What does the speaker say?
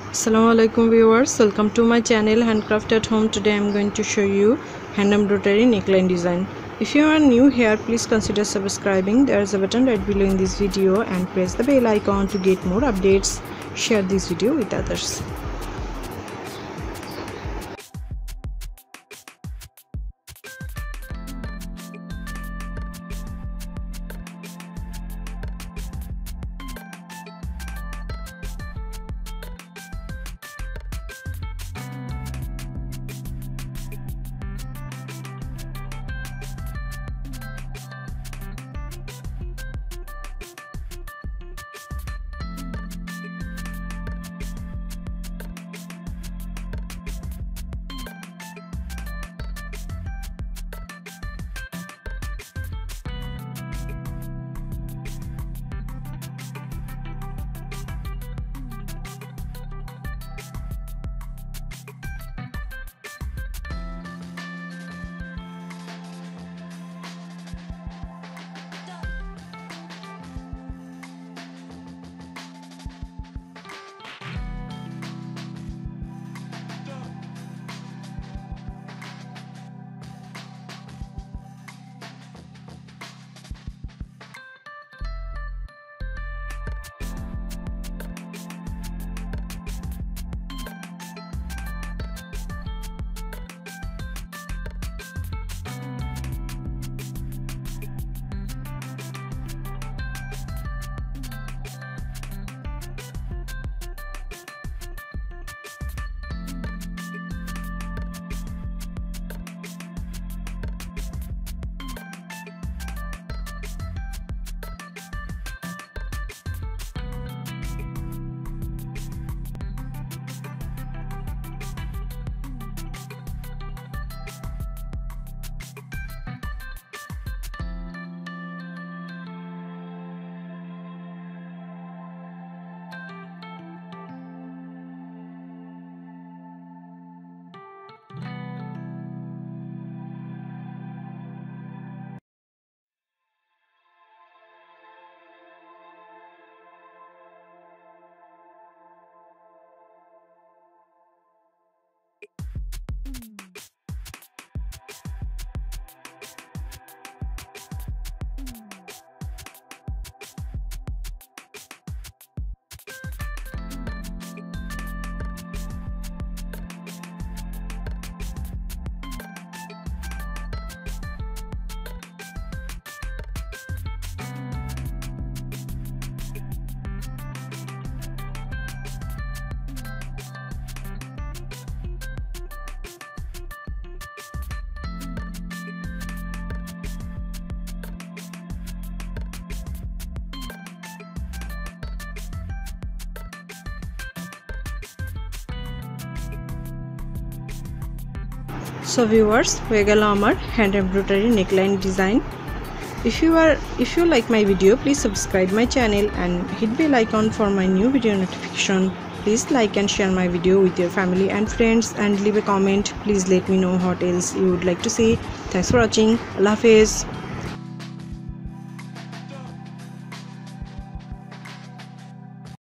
Assalamualaikum viewers, welcome to my channel Handcraft at Home. Today I am going to show you hand embroidery neckline design. If you are new here, please consider subscribing. There is a button right below in this video and press the bell icon to get more updates. Share this video with others. So viewers, হয়ে গেল আমার hand embroidery neckline design. If you like my video, please subscribe my channel and hit bell icon for my new video notification. Please like and share my video with your family and friends and leave a comment. Please let me know what else you would like to see. Thanks for watching. Allah Hafiz.